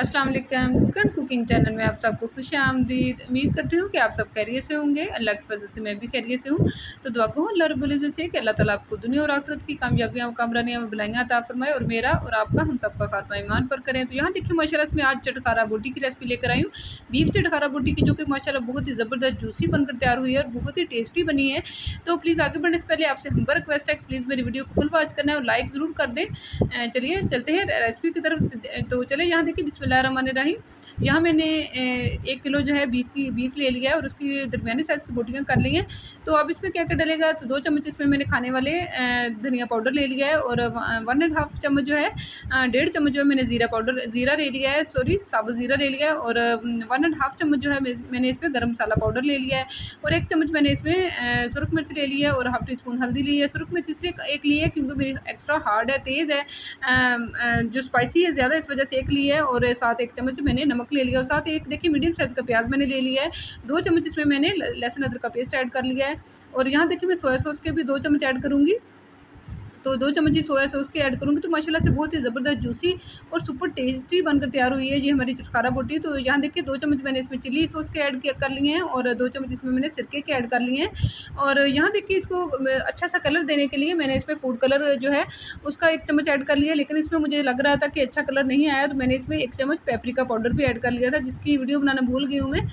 अस्सलाम वालेकुम। Cook and cooking channel में आप सबको खुश आमदीद। उम्मीद करती हूँ कि आप सब खैरियत से होंगे। अल्लाह की फजल से मैं भी खैरियत से हूँ। तो दुआ को अल्लाह रब्बुल इज़्ज़त से कि अल्लाह ताला आपको दुनिया और आखिरत की कामयाबियाँ और कामरानियाँ में बुलाइयाँ अता फरमाए और मेरा और आपका हम सबका खात्मा ईमान पर करें। तो यहाँ देखिए माशाल्लाह से मैं आज चटखारा बोटी की रेसिपी लेकर आई हूँ। बीफ चटखारा बोटी की जो कि माशाल्लाह बहुत ही ज़बरदस्त जूसी बनकर तैयार हुई है और बहुत ही टेस्टी बनी है। तो प्लीज़ आगे बढ़ने से पहले आपसे हम्बर रिक्वेस्ट है कि प्लीज़ मेरी वीडियो को फुल वॉच करना है और लाइक ज़रूर कर दें। चलिए चलते हैं रेसिपी की तरफ। तो चले यहाँ देखिए बिस्मिल्लाहिर्रहमानिर्रहीम। यहाँ मैंने 1 किलो जो है बीफ ले लिया है और उसकी दरमियानी साइज़ की बोटियाँ कर ली हैं। तो अब इसमें क्या क्या डलेगा, तो 2 चम्मच इसमें मैंने खाने वाले धनिया पाउडर ले लिया है और 1.5 चम्मच जो है 1.5 चम्मच जो है मैंने ज़ीरा ले लिया है, साबुत ज़ीरा ले लिया है और 1.5 चम्मच जो है मैंने इसमें गरम मसाला पाउडर ले लिया है और 1 चम्मच मैंने इसमें सुरख मिर्च ले लिया है और हाफ़ टी स्पून हल्दी ली है। सुरख मिर्च इसलिए एक ली है क्योंकि मेरी एक्स्ट्रा हार्ड है, तेज़ है, जो स्पाइसी है ज़्यादा, इस वजह से एक ली है और साथ 1 चम्मच मैंने नमक ले लिया और साथ एक देखिए मीडियम साइज़ का प्याज मैंने ले लिया है। 2 चम्मच इसमें मैंने लहसुन अदरक का पेस्ट ऐड कर लिया है और यहाँ देखिए मैं सोया सॉस के भी 2 चम्मच ऐड करूँगी। तो 2 चम्मच ही सोया सॉस के ऐड करूँगी। तो माशाल्लाह से बहुत ही ज़बरदस्त जूसी और सुपर टेस्टी बनकर तैयार हुई है ये हमारी चटखारा बोटी। तो यहाँ देखिए 2 चम्मच मैंने इसमें चिली सॉस के ऐड कर लिए हैं और 2 चम्मच इसमें मैंने सिरके के ऐड कर लिए हैं और यहाँ देखिए इसको अच्छा सा कलर देने के लिए मैंने इसमें फूड कलर जो है उसका 1 चम्मच ऐड कर लिया, लेकिन इसमें मुझे लग रहा था कि अच्छा कलर नहीं आया तो मैंने इसमें 1 चम्मच पेपरिका पाउडर भी ऐड कर लिया था, जिसकी वीडियो बनाना भूल गई हूँ मैं।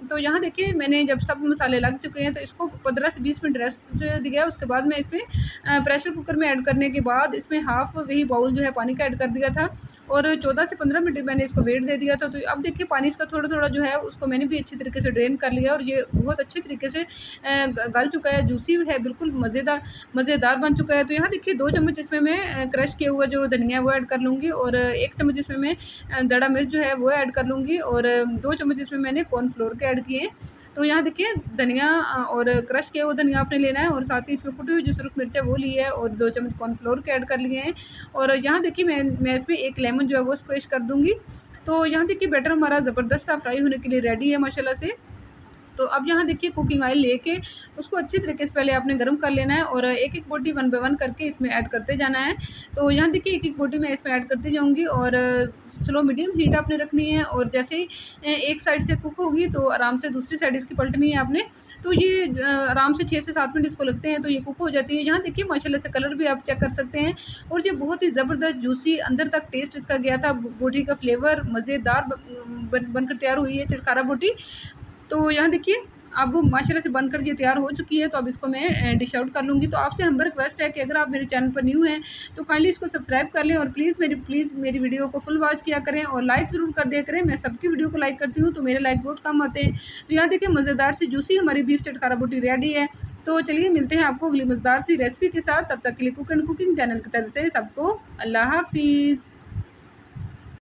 तो यहाँ देखिए मैंने जब सब मसाले लग चुके हैं तो इसको 15 से 20 मिनट रेस्ट दिया। उसके बाद मैं इसमें प्रेशर कुकर में ऐड करने के बाद इसमें हाफ वही बाउल जो है पानी का ऐड कर दिया था और 14 से 15 मिनट मैंने इसको वेट दे दिया था। तो अब देखिए पानी इसका थोड़ा थोड़ा जो है उसको मैंने भी अच्छी तरीके से ड्रेन कर लिया और ये बहुत अच्छे तरीके से गल चुका है, जूसी है, बिल्कुल मज़ेदार बन चुका है। तो यहाँ देखिए 2 चम्मच इसमें मैं क्रश किया हुआ जो धनिया वो ऐड कर लूँगी और 1 चम्मच इसमें मैं दड़ा मिर्च जो है वो ऐड कर लूँगी और 2 चम्मच इसमें मैंने कॉर्नफ्लोर के ऐड किए। तो यहाँ देखिए धनिया और क्रश किया हुआ धनिया आपने लेना है और साथ ही इसमें कुटी हुई जो सुरख मिर्च है वो ली है और 2 चम्मच कॉर्नफ्लोर के ऐड कर लिए हैं और यहाँ देखिए मैं इसमें 1 लेमन जो है वो स्क्वैश कर दूँगी। तो यहाँ देखिए बैटर हमारा ज़बरदस्त सा फ्राई होने के लिए रेडी है माशाल्लाह से। तो अब यहाँ देखिए कुकिंग ऑयल लेके उसको अच्छी तरीके से पहले आपने गर्म कर लेना है और एक एक बोटी 1 बाय 1 करके इसमें ऐड करते जाना है। तो यहाँ देखिए एक एक बोटी मैं इसमें ऐड करती जाऊँगी और स्लो मीडियम हीट आपने रखनी है और जैसे ही एक साइड से कुक होगी तो आराम से दूसरी साइड इसकी पलटनी है आपने। तो ये आराम से 6 से 7 मिनट इसको लगते हैं तो ये कुक हो जाती है। यहाँ देखिए माशाल्लाह से कलर भी आप चेक कर सकते हैं और ये बहुत ही ज़बरदस्त जूसी अंदर तक टेस्ट इसका गया था, बोटी का फ्लेवर मज़ेदार बनकर तैयार हुई है चटखारा बोटी। तो यहाँ देखिए अब वो माशाल्लाह से बनकर ये तैयार हो चुकी है। तो अब इसको मैं डिश आउट कर लूँगी। तो आपसे हम्बर रिक्वेस्ट है कि अगर आप मेरे चैनल पर न्यू हैं तो काइंडली इसको सब्सक्राइब कर लें और प्लीज़ मेरी वीडियो को फुल वॉच किया करें और लाइक ज़रूर कर दिया करें। मैं सबकी वीडियो को लाइक करती हूँ तो मेरे लाइक बहुत कम आते हैं। तो यहाँ देखिए मज़ेदार सी जूसी हमारी बीफ चटखारा बोटी रेडी है। तो चलिए मिलते हैं आपको अगली मज़ेदार सी रेसिपी के साथ। तब तक के लिए कुक एंड कुकिंग चैनल की तरफ से सबको अल्लाह हाफिज़।